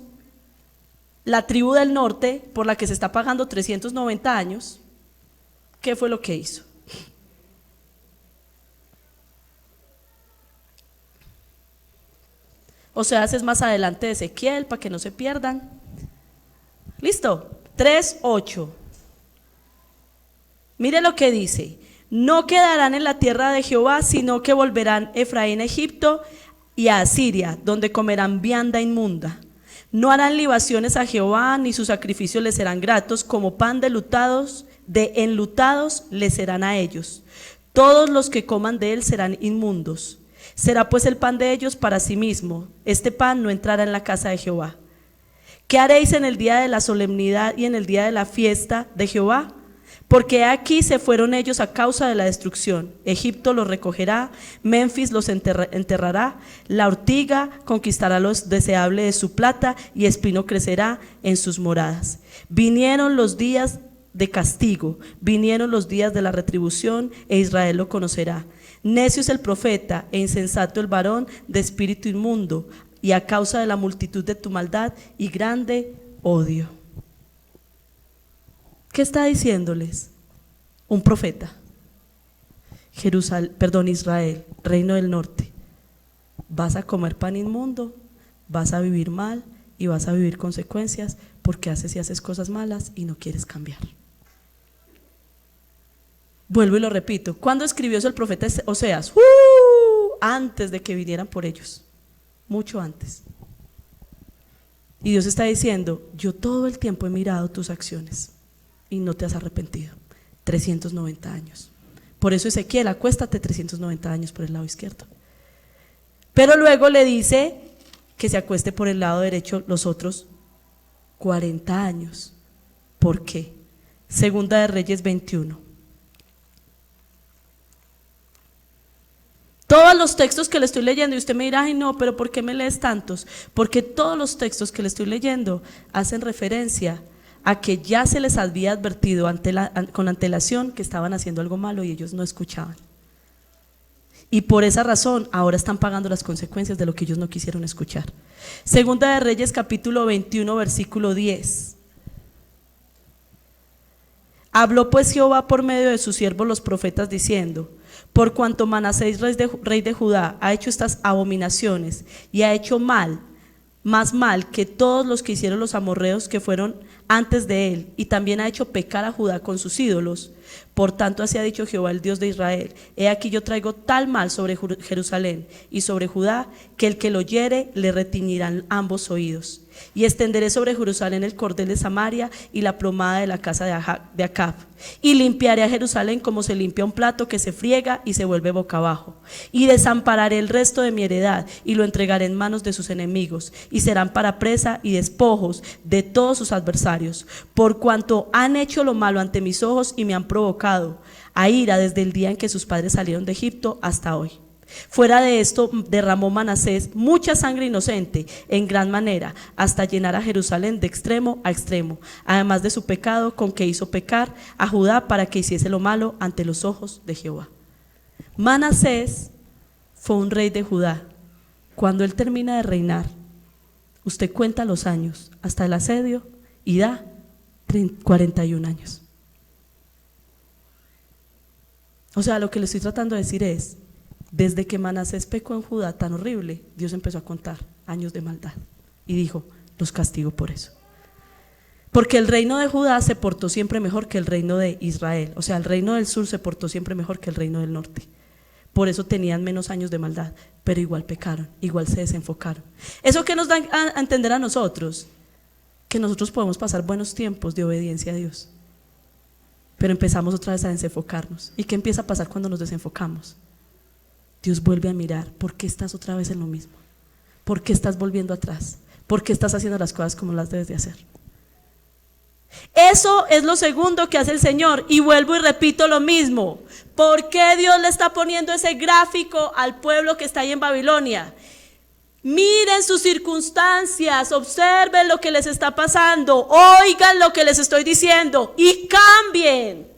la tribu del norte por la que se está pagando 390 años. ¿Qué fue lo que hizo? Oseas es más adelante de Ezequiel, para que no se pierdan. ¿Listo? 3:8. Mire lo que dice: no quedarán en la tierra de Jehová, sino que volverán Efraín a Egipto y a Asiria, donde comerán vianda inmunda. No harán libaciones a Jehová, ni sus sacrificios les serán gratos, como pan de enlutados les serán a ellos. Todos los que coman de él serán inmundos. Será pues el pan de ellos para sí mismo, este pan no entrará en la casa de Jehová. ¿Qué haréis en el día de la solemnidad y en el día de la fiesta de Jehová? Porque aquí se fueron ellos a causa de la destrucción. Egipto los recogerá, Memphis los enterrará, la ortiga conquistará lo deseable de su plata, y espino crecerá en sus moradas. Vinieron los días de castigo, vinieron los días de la retribución, e Israel lo conocerá. Necio es el profeta e insensato el varón de espíritu inmundo, y a causa de la multitud de tu maldad y grande odio. ¿Qué está diciéndoles? Un profeta. Israel, reino del norte. Vas a comer pan inmundo, vas a vivir mal y vas a vivir consecuencias porque haces cosas malas y no quieres cambiar. Vuelvo y lo repito. ¿Cuándo escribió eso el profeta Oseas? Antes de que vinieran por ellos. Mucho antes. Y Dios está diciendo: yo todo el tiempo he mirado tus acciones y no te has arrepentido. 390 años. Por eso Ezequiel, acuéstate 390 años por el lado izquierdo. Pero luego le dice que se acueste por el lado derecho los otros 40 años. ¿Por qué? Segunda de Reyes 21. Todos los textos que le estoy leyendo, y usted me dirá, ay no, pero ¿por qué me lees tantos? Porque todos los textos que le estoy leyendo hacen referencia a que ya se les había advertido con antelación que estaban haciendo algo malo y ellos no escuchaban. Y por esa razón ahora están pagando las consecuencias de lo que ellos no quisieron escuchar. Segunda de Reyes capítulo 21 versículo 10. Habló pues Jehová por medio de sus siervos los profetas diciendo: por cuanto Manasés rey de Judá ha hecho estas abominaciones y ha hecho mal, más mal que todos los que hicieron los amorreos que fueron antes de él, y también ha hecho pecar a Judá con sus ídolos. Por tanto así ha dicho Jehová el Dios de Israel: he aquí yo traigo tal mal sobre Jerusalén y sobre Judá, que el que lo oyere le retiñirán ambos oídos. Y extenderé sobre Jerusalén el cordel de Samaria y la plomada de la casa de Acab, y limpiaré a Jerusalén como se limpia un plato que se friega y se vuelve boca abajo, y desampararé el resto de mi heredad y lo entregaré en manos de sus enemigos, y serán para presa y despojos de todos sus adversarios, por cuanto han hecho lo malo ante mis ojos y me han provocado a ira desde el día en que sus padres salieron de Egipto hasta hoy. Fuera de esto derramó Manasés mucha sangre inocente en gran manera, hasta llenar a Jerusalén de extremo a extremo, además de su pecado con que hizo pecar a Judá para que hiciese lo malo ante los ojos de Jehová. Manasés fue un rey de Judá. Cuando él termina de reinar, usted cuenta los años hasta el asedio y da 41 años. O sea, lo que le estoy tratando de decir es: desde que Manasés pecó en Judá tan horrible, Dios empezó a contar años de maldad y dijo: los castigo por eso. Porque el reino de Judá se portó siempre mejor que el reino de Israel. O sea, el reino del sur se portó siempre mejor que el reino del norte. Por eso tenían menos años de maldad, pero igual pecaron, igual se desenfocaron. ¿Eso qué nos da a entender a nosotros? Que nosotros podemos pasar buenos tiempos de obediencia a Dios, pero empezamos otra vez a desenfocarnos. ¿Y qué empieza a pasar cuando nos desenfocamos? Dios vuelve a mirar: ¿por qué estás otra vez en lo mismo? ¿Por qué estás volviendo atrás? ¿Por qué estás haciendo las cosas como las debes de hacer? Eso es lo segundo que hace el Señor. Y vuelvo y repito lo mismo: ¿por qué Dios le está poniendo ese gráfico al pueblo que está ahí en Babilonia? Miren sus circunstancias, observen lo que les está pasando, oigan lo que les estoy diciendo y cambien.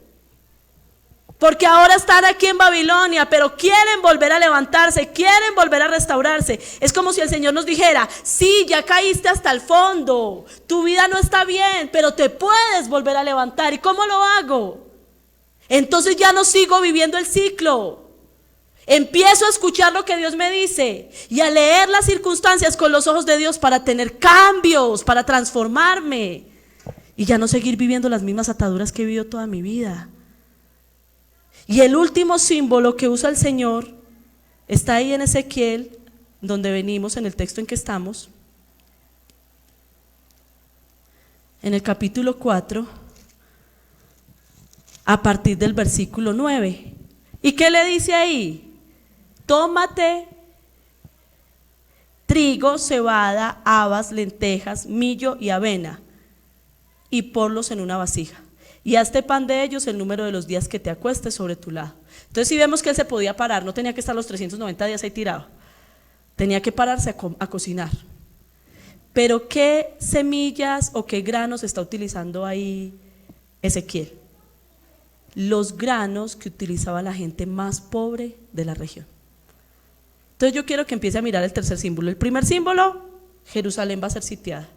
Porque ahora están aquí en Babilonia, pero quieren volver a levantarse, quieren volver a restaurarse. Es como si el Señor nos dijera: sí, ya caíste hasta el fondo, tu vida no está bien, pero te puedes volver a levantar. ¿Y cómo lo hago? Entonces ya no sigo viviendo el ciclo. Empiezo a escuchar lo que Dios me dice y a leer las circunstancias con los ojos de Dios para tener cambios, para transformarme y ya no seguir viviendo las mismas ataduras que he vivido toda mi vida. Y el último símbolo que usa el Señor está ahí en Ezequiel, donde venimos, en el texto en que estamos, en el capítulo 4, a partir del versículo 9. ¿Y qué le dice ahí? Tómate trigo, cebada, habas, lentejas, millo y avena, y ponlos en una vasija. Y hazte pan de ellos el número de los días que te acuestes sobre tu lado. Entonces si vemos que él se podía parar, no tenía que estar los 390 días ahí tirado, tenía que pararse a cocinar. Pero ¿qué semillas o qué granos está utilizando ahí Ezequiel? Los granos que utilizaba la gente más pobre de la región. Entonces yo quiero que empiece a mirar el tercer símbolo. El primer símbolo: Jerusalén va a ser sitiada.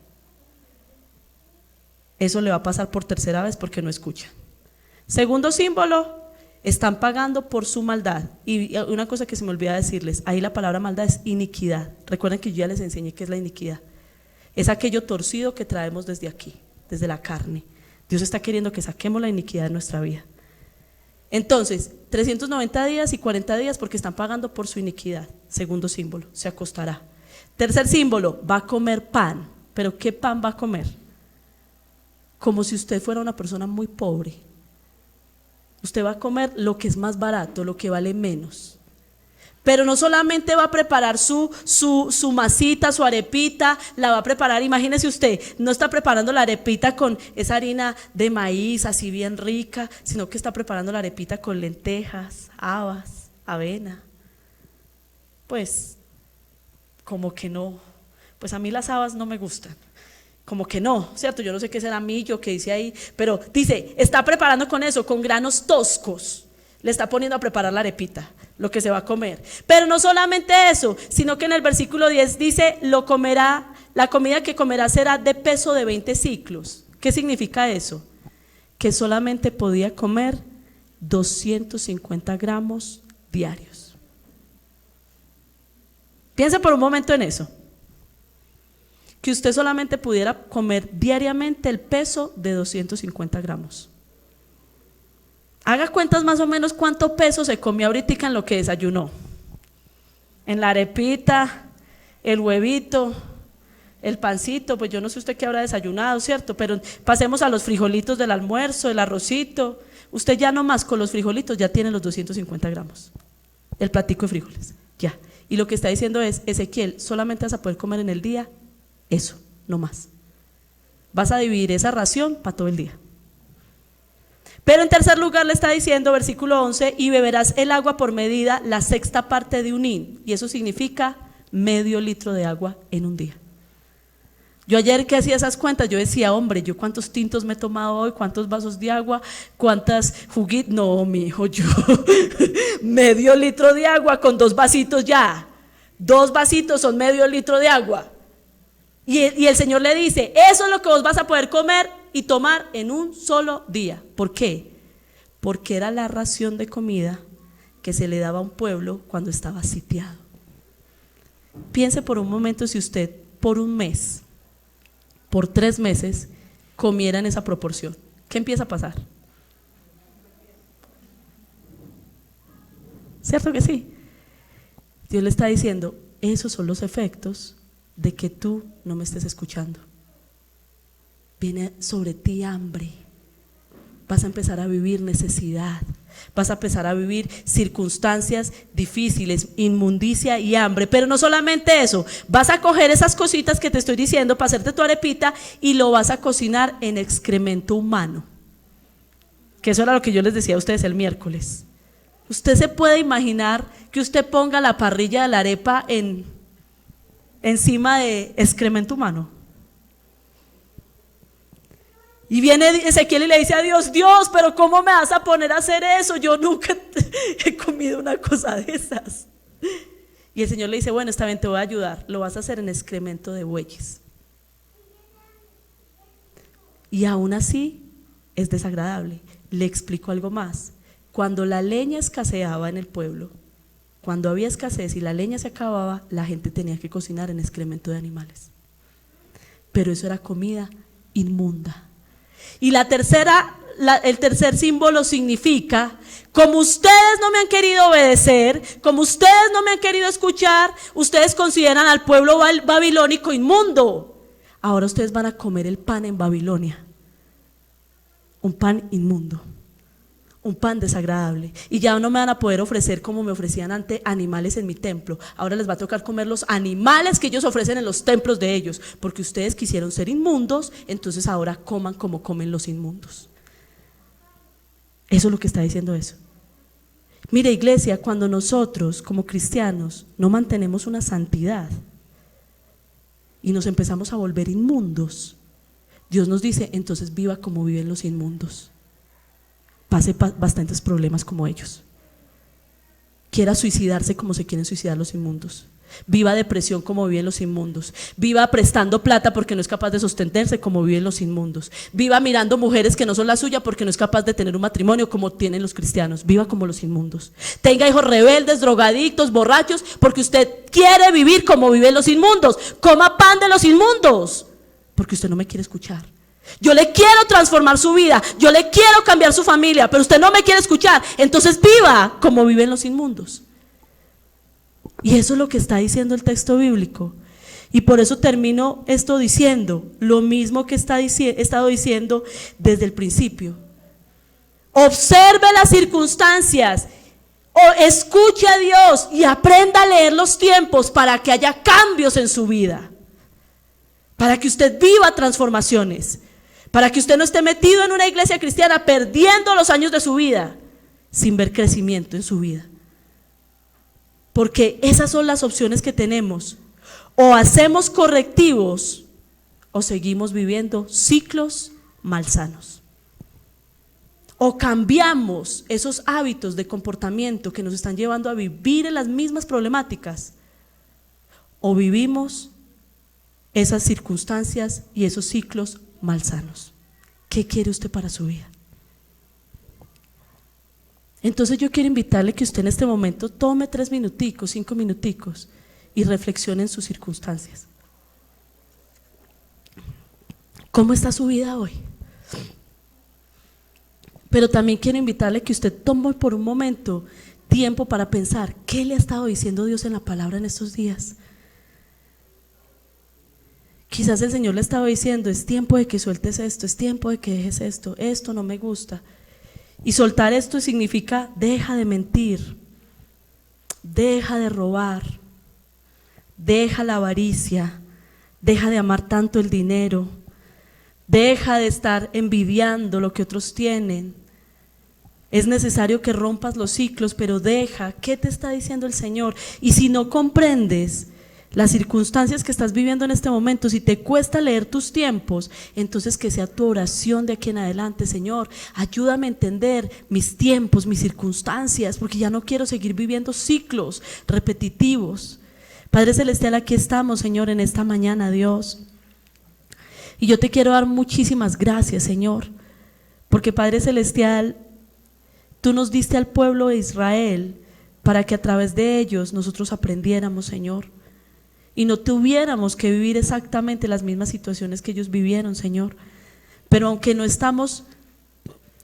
Eso le va a pasar por tercera vez porque no escuchan. Segundo símbolo: están pagando por su maldad. Y una cosa que se me olvida decirles, ahí la palabra maldad es iniquidad. Recuerden que yo ya les enseñé qué es la iniquidad. Es aquello torcido que traemos desde aquí, desde la carne. Dios está queriendo que saquemos la iniquidad de nuestra vida. Entonces, 390 días y 40 días porque están pagando por su iniquidad. Segundo símbolo: se acostará. Tercer símbolo: va a comer pan. ¿Pero qué pan va a comer? Como si usted fuera una persona muy pobre Usted va a comer lo que es más barato, lo que vale menos. Pero no solamente va a preparar su masita, su arepita, la va a preparar, imagínese usted, no está preparando la arepita con esa harina de maíz así bien rica, sino que está preparando la arepita con lentejas, habas, avena. Pues, como que no, pues a mí las habas no me gustan, como que no, ¿cierto? Yo no sé qué será millo que dice ahí, pero dice, está preparando con eso, con granos toscos, le está poniendo a preparar la arepita, lo que se va a comer. Pero no solamente eso, sino que en el versículo 10 dice, lo comerá, la comida que comerá será de peso de 20 ciclos. ¿Qué significa eso? Que solamente podía comer 250 gramos diarios. Piensa por un momento en eso. Que usted solamente pudiera comer diariamente el peso de 250 gramos. Haga cuentas más o menos cuánto peso se comió ahorita en lo que desayunó. En la arepita, el huevito, el pancito, pues yo no sé usted qué habrá desayunado, ¿cierto? Pero pasemos a los frijolitos del almuerzo, el arrocito. Usted ya nomás con los frijolitos ya tiene los 250 gramos. El platico de frijoles, ya. Y lo que está diciendo es, Ezequiel, solamente vas a poder comer en el día eso, no más. Vas a dividir esa ración para todo el día. Pero en tercer lugar le está diciendo, versículo 11, y beberás el agua por medida, la sexta parte de un hin, y eso significa medio litro de agua en un día. Yo ayer que hacía esas cuentas, yo decía, hombre, yo cuántos tintos me he tomado hoy, cuántos vasos de agua, cuántas juguitas, no, mijo, yo medio litro de agua con 2 vasitos ya, 2 vasitos son medio litro de agua. Y el Señor le dice, eso es lo que vos vas a poder comer y tomar en un solo día. ¿Por qué? Porque era la ración de comida que se le daba a un pueblo cuando estaba sitiado. Piense por un momento si usted por un mes, por 3 meses, comiera en esa proporción. ¿Qué empieza a pasar? ¿Cierto que sí? Dios le está diciendo, esos son los efectos de que tú no me estés escuchando. Viene sobre ti hambre, vas a empezar a vivir necesidad, vas a empezar a vivir circunstancias difíciles, inmundicia y hambre. Pero no solamente eso, vas a coger esas cositas que te estoy diciendo para hacerte tu arepita y lo vas a cocinar en excremento humano, que eso era lo que yo les decía a ustedes el miércoles. Usted se puede imaginar que usted ponga la parrilla de la arepa encima de excremento humano. Y viene Ezequiel y le dice a Dios, Dios, pero ¿cómo me vas a poner a hacer eso? Yo nunca he comido una cosa de esas. Y el Señor le dice, bueno, está bien, te voy a ayudar, lo vas a hacer en excremento de bueyes. Y aún así es desagradable. Le explico algo más. Cuando la leña escaseaba en el pueblo, cuando había escasez y la leña se acababa, la gente tenía que cocinar en excremento de animales. Pero eso era comida inmunda. Y el tercer símbolo significa, como ustedes no me han querido obedecer, como ustedes no me han querido escuchar, ustedes consideran al pueblo babilónico inmundo. Ahora ustedes van a comer el pan en Babilonia, un pan inmundo, un pan desagradable, y ya no me van a poder ofrecer como me ofrecían antes animales en mi templo. Ahora les va a tocar comer los animales que ellos ofrecen en los templos de ellos, porque ustedes quisieron ser inmundos, entonces ahora coman como comen los inmundos. Eso es lo que está diciendo eso. Mire, iglesia, cuando nosotros como cristianos no mantenemos una santidad y nos empezamos a volver inmundos, Dios nos dice, entonces viva como viven los inmundos. Pase bastantes problemas como ellos. Quiera suicidarse como se quieren suicidar los inmundos. Viva depresión como viven los inmundos. Viva prestando plata porque no es capaz de sostenerse como viven los inmundos. Viva mirando mujeres que no son la suya porque no es capaz de tener un matrimonio como tienen los cristianos. Viva como los inmundos. Tenga hijos rebeldes, drogadictos, borrachos, porque usted quiere vivir como viven los inmundos. Coma pan de los inmundos porque usted no me quiere escuchar. Yo le quiero transformar su vida, yo le quiero cambiar su familia, pero usted no me quiere escuchar, entonces viva como viven los inmundos. Y eso es lo que está diciendo el texto bíblico. Y por eso termino esto diciendo lo mismo que he estado diciendo desde el principio. Observe las circunstancias, o escuche a Dios y aprenda a leer los tiempos para que haya cambios en su vida, para que usted viva transformaciones, para que usted no esté metido en una iglesia cristiana perdiendo los años de su vida sin ver crecimiento en su vida. Porque esas son las opciones que tenemos: o hacemos correctivos o seguimos viviendo ciclos malsanos. O cambiamos esos hábitos de comportamiento que nos están llevando a vivir en las mismas problemáticas, o vivimos esas circunstancias y esos ciclos malsanos. ¿Qué quiere usted para su vida? Entonces yo quiero invitarle que usted en este momento tome 3 minuticos, 5 minuticos y reflexione en sus circunstancias. ¿Cómo está su vida hoy? Pero también quiero invitarle que usted tome por un momento tiempo para pensar qué le ha estado diciendo Dios en la palabra en estos días. Quizás el Señor le estaba diciendo: es tiempo de que sueltes esto, es tiempo de que dejes esto, esto no me gusta. Y soltar esto significa: deja de mentir, deja de robar, deja la avaricia, deja de amar tanto el dinero, deja de estar envidiando lo que otros tienen. Es necesario que rompas los ciclos, pero deja. ¿Qué te está diciendo el Señor? Y si no comprendes las circunstancias que estás viviendo en este momento, si te cuesta leer tus tiempos, entonces que sea tu oración de aquí en adelante: Señor, ayúdame a entender mis tiempos, mis circunstancias, porque ya no quiero seguir viviendo ciclos repetitivos. Padre Celestial, aquí estamos, Señor, en esta mañana, Dios. Y yo te quiero dar muchísimas gracias, Señor, porque Padre Celestial, tú nos diste al pueblo de Israel para que a través de ellos nosotros aprendiéramos, Señor, y no tuviéramos que vivir exactamente las mismas situaciones que ellos vivieron, Señor. Pero aunque no estamos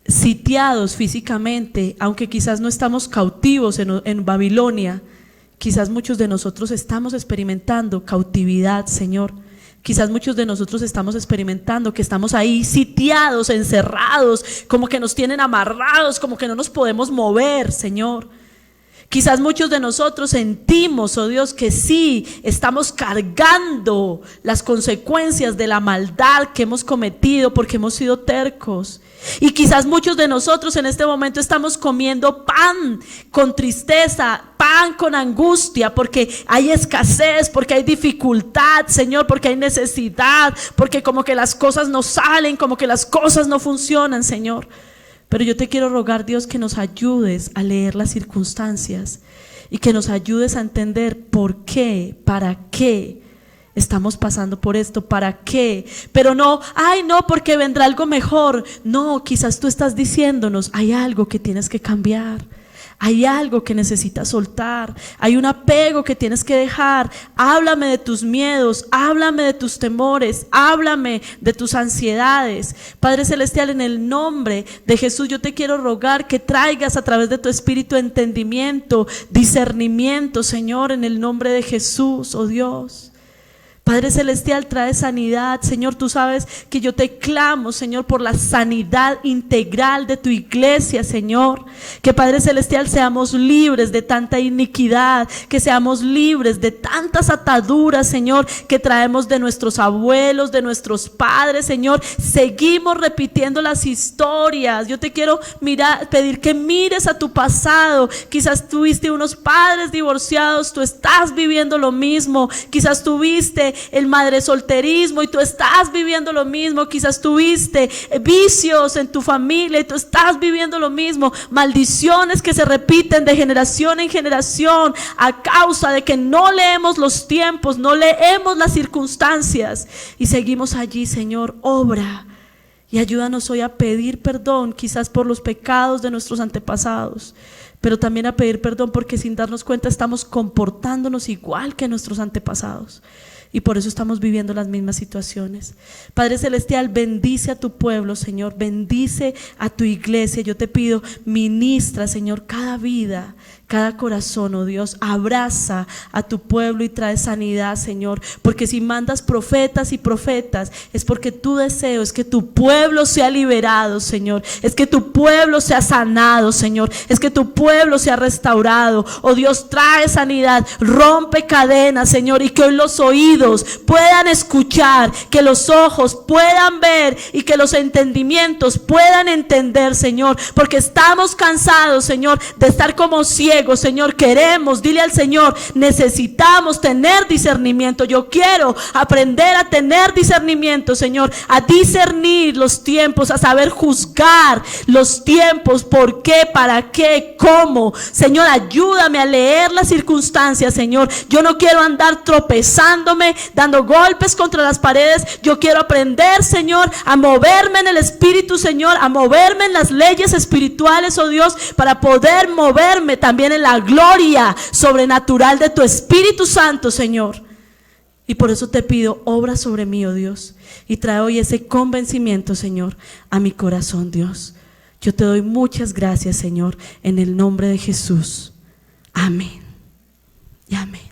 sitiados físicamente, aunque quizás no estamos cautivos en Babilonia, quizás muchos de nosotros estamos experimentando cautividad, Señor. Quizás muchos de nosotros estamos experimentando que estamos ahí sitiados, encerrados, como que nos tienen amarrados, como que no nos podemos mover, Señor. Quizás muchos de nosotros sentimos, oh Dios, que sí, estamos cargando las consecuencias de la maldad que hemos cometido porque hemos sido tercos. Y quizás muchos de nosotros en este momento estamos comiendo pan con tristeza, pan con angustia, porque hay escasez, porque hay dificultad, Señor, porque hay necesidad, porque como que las cosas no salen, como que las cosas no funcionan, Señor. Pero yo te quiero rogar, Dios, que nos ayudes a leer las circunstancias y que nos ayudes a entender por qué, para qué estamos pasando por esto, para qué. Pero no, ay no, porque vendrá algo mejor. No, quizás tú estás diciéndonos: hay algo que tienes que cambiar, hay algo que necesitas soltar, hay un apego que tienes que dejar. Háblame de tus miedos, háblame de tus temores, háblame de tus ansiedades. Padre Celestial, en el nombre de Jesús yo te quiero rogar que traigas a través de tu espíritu entendimiento, discernimiento, Señor, en el nombre de Jesús, oh Dios. Padre Celestial, trae sanidad, Señor. Tú sabes que yo te clamo, Señor, por la sanidad integral de tu iglesia, Señor. Que Padre Celestial, seamos libres de tanta iniquidad, que seamos libres de tantas ataduras, Señor, que traemos de nuestros abuelos, de nuestros padres, Señor. Seguimos repitiendo las historias. Yo te quiero pedir que mires a tu pasado. Quizás tuviste unos padres divorciados, tú estás viviendo lo mismo. Quizás tuviste el madre solterismo y tú estás viviendo lo mismo. Quizás tuviste vicios en tu familia y tú estás viviendo lo mismo. Maldiciones que se repiten de generación en generación a causa de que no leemos los tiempos, no leemos las circunstancias y seguimos allí. Señor, obra y ayúdanos hoy a pedir perdón, quizás por los pecados de nuestros antepasados, pero también a pedir perdón porque sin darnos cuenta estamos comportándonos igual que nuestros antepasados. Y por eso estamos viviendo las mismas situaciones. Padre Celestial, bendice a tu pueblo, Señor. Bendice a tu iglesia. Yo te pido, ministra, Señor, cada vida, cada corazón, oh Dios. Abraza a tu pueblo y trae sanidad, Señor. Porque si mandas profetas y profetas, es porque tu deseo es que tu pueblo sea liberado, Señor. Es que tu pueblo sea sanado, Señor. Es que tu pueblo sea restaurado. Oh Dios, trae sanidad, rompe cadenas, Señor. Y que hoy los oídos puedan escuchar, que los ojos puedan ver y que los entendimientos puedan entender, Señor, porque estamos cansados, Señor, de estar como ciegos, Señor. Queremos, dile al Señor, necesitamos tener discernimiento. Yo quiero aprender a tener discernimiento, Señor, a discernir los tiempos, a saber juzgar los tiempos, por qué, para qué, cómo. Señor, ayúdame a leer las circunstancias, Señor. Yo no quiero andar tropezándome, dando golpes contra las paredes. Yo quiero aprender, Señor, a moverme en el Espíritu, Señor, a moverme en las leyes espirituales, oh Dios, para poder moverme también en la gloria sobrenatural de tu Espíritu Santo, Señor. Y por eso te pido, obra sobre mí, oh Dios, y trae hoy ese convencimiento, Señor, a mi corazón, Dios. Yo te doy muchas gracias, Señor, en el nombre de Jesús. Amén y amén.